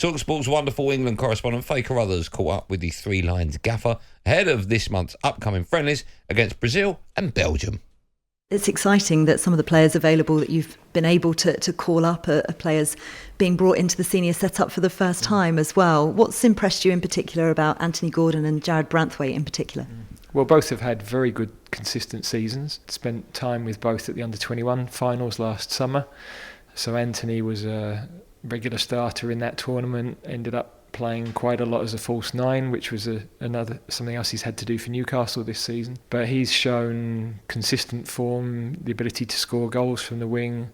talkSPORT's wonderful England correspondent Faye Carruthers caught up with the Three Lions gaffer ahead of this month's upcoming friendlies against Brazil and Belgium. It's exciting that some of the players available that you've been able to call up are players being brought into the senior setup for the first time as well. What's impressed you in particular about Anthony Gordon and Jared Branthwaite in particular? Well, both have had very good, consistent seasons. Spent time with both at the under-21 finals last summer. So Anthony was a regular starter in that tournament, ended up playing quite a lot as a false nine, which was something else he's had to do for Newcastle this season. But he's shown consistent form, the ability to score goals from the wing.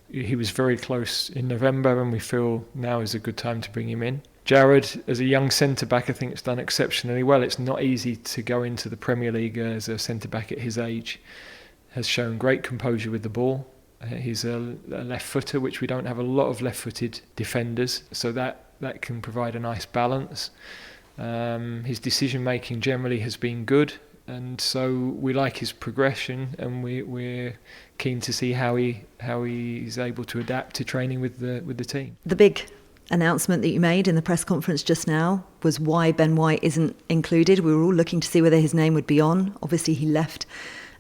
He was very close in November, and we feel now is a good time to bring him in. Jared, as a young centre-back, I think has done exceptionally well. It's not easy to go into the Premier League as a centre-back at his age. Has shown great composure with the ball. He's a left-footer, which we don't have a lot of left-footed defenders, so that can provide a nice balance. His decision-making generally has been good, and so we like his progression, and we're keen to see how he's able to adapt to training with the team. The big announcement that you made in the press conference just now was why Ben White isn't included. We were all looking to see whether his name would be on. Obviously, he left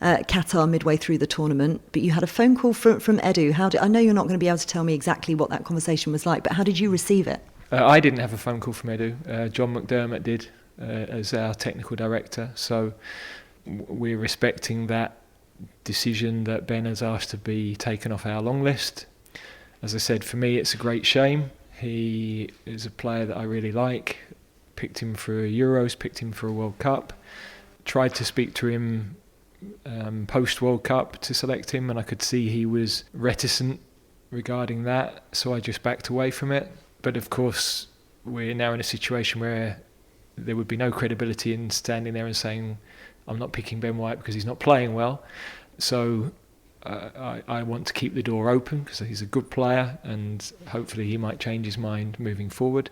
Qatar midway through the tournament, but you had a phone call from Edu. I know you're not going to be able to tell me exactly what that conversation was like, but how did you receive it? I didn't have a phone call from Edu. John McDermott did as our technical director. So we're respecting that decision that Ben has asked to be taken off our long list. As I said, for me, it's a great shame. He is a player that I really like. Picked him for Euros, picked him for a World Cup. Tried to speak to him post-World Cup to select him, and I could see he was reticent regarding that. So I just backed away from it. But of course, we're now in a situation where there would be no credibility in standing there and saying, I'm not picking Ben White because he's not playing well. So I want to keep the door open because he's a good player, and hopefully he might change his mind moving forward.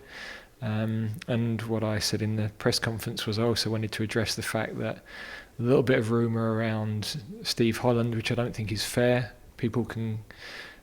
And what I said in the press conference was I also wanted to address the fact that a little bit of rumour around Steve Holland, which I don't think is fair. People can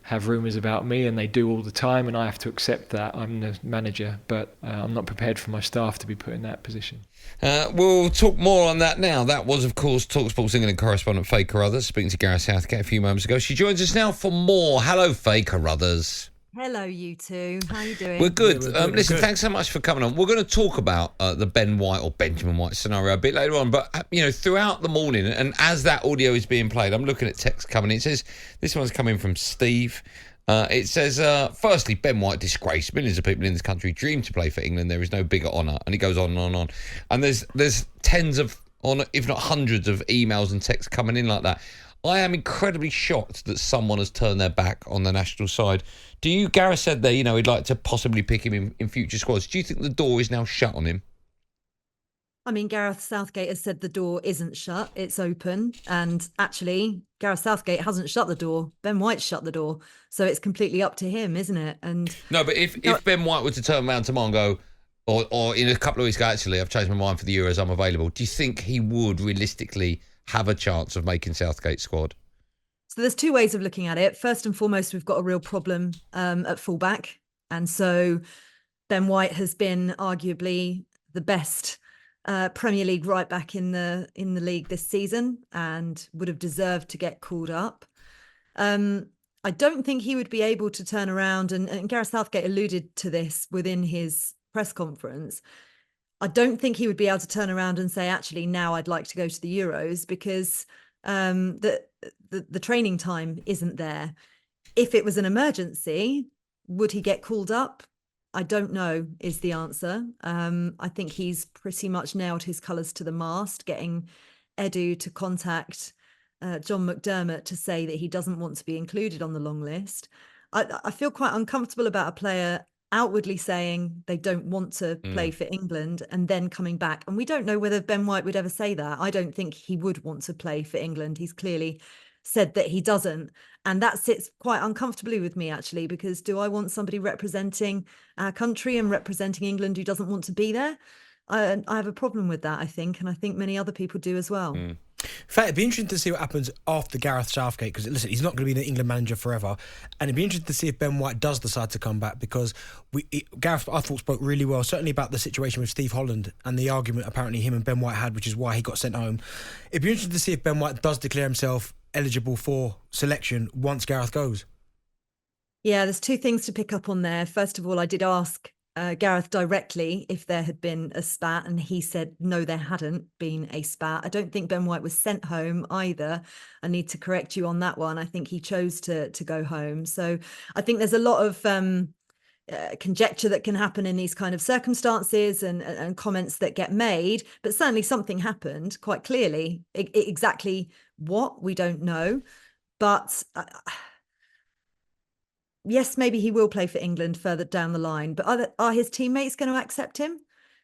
have rumours about me, and they do all the time, and I have to accept that. I'm the manager, but I'm not prepared for my staff to be put in that position. We'll talk more on that now. That was, of course, talkSPORT's England correspondent Faye Carruthers speaking to Gareth Southgate a few moments ago. She joins us now for more. Hello, Faye Carruthers. Hello, you two. How are you doing? We're good. Yeah, Listen, thanks so much for coming on. We're going to talk about the Ben White or Benjamin White scenario a bit later on. But, throughout the morning, and as that audio is being played, I'm looking at text coming in. It says, this one's coming from Steve. It says, firstly, Ben White disgrace. Millions of people in this country dream to play for England. There is no bigger honour. And it goes on and on and on. And there's tens of, if not hundreds of emails and texts coming in like that. I am incredibly shocked that someone has turned their back on the national side. Gareth said there, he'd like to possibly pick him in future squads. Do you think the door is now shut on him? I mean, Gareth Southgate has said the door isn't shut, it's open. And actually, Gareth Southgate hasn't shut the door. Ben White's shut the door. So it's completely up to him, isn't it? And no, but if Ben White were to turn around tomorrow and go, or in a couple of weeks ago, actually, I've changed my mind for the Euros, I'm available. Do you think he would realistically have a chance of making Southgate's squad? So there's two ways of looking at it. First and foremost, we've got a real problem at fullback. And so Ben White has been arguably the best Premier League right back in the league this season and would have deserved to get called up. I don't think he would be able to turn around, and Gareth Southgate alluded to this within his press conference. I don't think he would be able to turn around and say, actually, now I'd like to go to the Euros because the training time isn't there. If it was an emergency, would he get called up? I don't know is the answer. I think he's pretty much nailed his colours to the mast, getting Edu to contact John McDermott to say that he doesn't want to be included on the long list. I feel quite uncomfortable about a player outwardly saying they don't want to play for England and then coming back. And we don't know whether Ben White would ever say that. I don't think he would want to play for England. He's clearly said that he doesn't. And that sits quite uncomfortably with me, actually, because do I want somebody representing our country and representing England who doesn't want to be there? I have a problem with that, I think. And I think many other people do as well. In fact, it'd be interesting to see what happens after Gareth Southgate, because listen, he's not going to be the England manager forever, and it'd be interesting to see if Ben White does decide to come back, because Gareth, I thought, spoke really well, certainly about the situation with Steve Holland and the argument apparently him and Ben White had, which is why he got sent home. It'd be interesting to see if Ben White does declare himself eligible for selection once Gareth goes. Yeah, there's two things to pick up on there. First of all, I did ask Gareth directly if there had been a spat, and he said no, there hadn't been a spat. I don't think Ben White was sent home either. I need to correct you on that one. I think he chose to go home. So I think there's a lot of conjecture that can happen in these kind of circumstances and comments that get made, but certainly something happened quite clearly. Exactly what, we don't know, but yes, maybe he will play for England further down the line, but are his teammates going to accept him?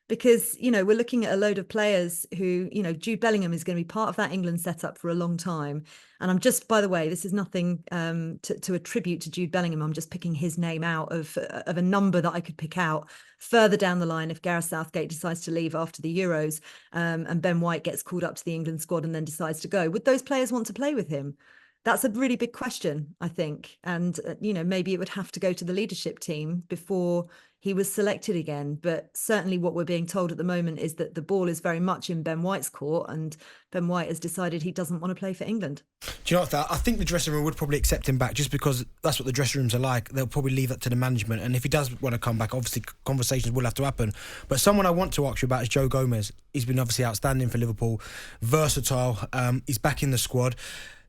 Because, we're looking at a load of players who, Jude Bellingham is going to be part of that England setup for a long time. And I'm just, by the way, this is nothing to attribute to Jude Bellingham. I'm just picking his name out of a number that I could pick out further down the line if Gareth Southgate decides to leave after the Euros, and Ben White gets called up to the England squad and then decides to go. Would those players want to play with him? That's a really big question, I think. And, maybe it would have to go to the leadership team before he was selected again. But certainly what we're being told at the moment is that the ball is very much in Ben White's court, and Ben White has decided he doesn't want to play for England. Do you know what? I think the dressing room would probably accept him back, just because that's what the dressing rooms are like. They'll probably leave that to the management. And if he does want to come back, obviously conversations will have to happen. But someone I want to ask you about is Joe Gomez. He's been obviously outstanding for Liverpool, versatile. He's back in the squad.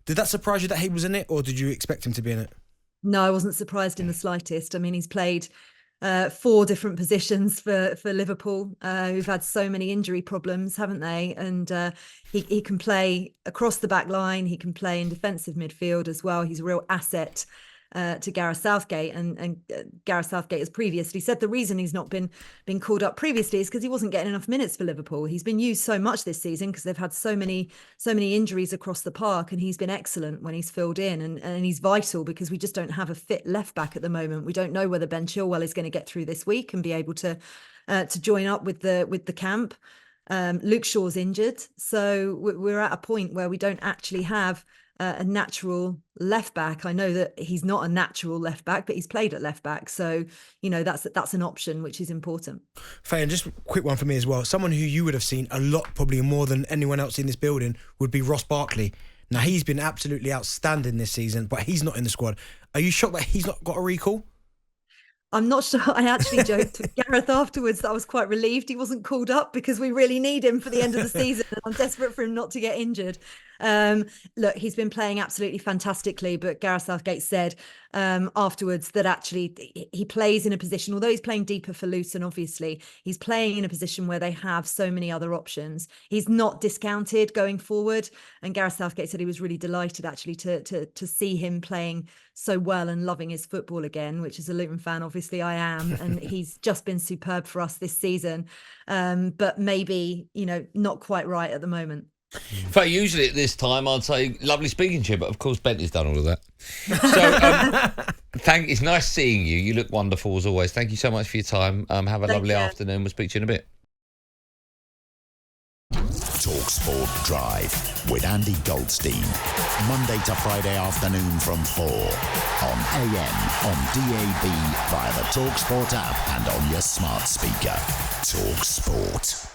Did that surprise you that he was in it, or did you expect him to be in it? No, I wasn't surprised in the slightest. I mean, he's played 4 different positions for Liverpool, who've had so many injury problems, haven't they? And he can play across the back line. He can play in defensive midfield as well. He's a real asset to Gareth Southgate, and Gareth Southgate has previously said the reason he's not been called up previously is because he wasn't getting enough minutes for Liverpool. He's been used so much this season because they've had so many injuries across the park, and he's been excellent when he's filled in, and he's vital because we just don't have a fit left back at the moment. We don't know whether Ben Chilwell is going to get through this week and be able to join up with the camp. Luke Shaw's injured, so we're at a point where we don't actually have a natural left back. I know that he's not a natural left back, but he's played at left back, so that's an option which is important. Faye, and just a quick one for me as well. Someone who you would have seen a lot, probably more than anyone else in this building, would be Ross Barkley. Now, he's been absolutely outstanding this season, but he's not in the squad. Are you shocked that he's not got a recall? I'm not sure. I actually joked with Gareth afterwards that I was quite relieved he wasn't called up because we really need him for the end of the season. And I'm desperate for him not to get injured. Look, he's been playing absolutely fantastically, but Gareth Southgate said afterwards that actually he plays in a position, although he's playing deeper for Luton, obviously, he's playing in a position where they have so many other options. He's not discounted going forward. And Gareth Southgate said he was really delighted actually to see him playing so well and loving his football again, which as a Luton fan, obviously I am. And he's just been superb for us this season. But maybe, not quite right at the moment. In fact, usually at this time I'd say lovely speaking to you, but of course Bentley's done all of that. So it's nice seeing you. You look wonderful as always. Thank you so much for your time. Have a lovely afternoon. We'll speak to you in a bit. talkSPORT Drive with Andy Goldstein. Monday to Friday afternoon from 4 on AM, on DAB, via the talkSPORT app and on your smart speaker. talkSPORT.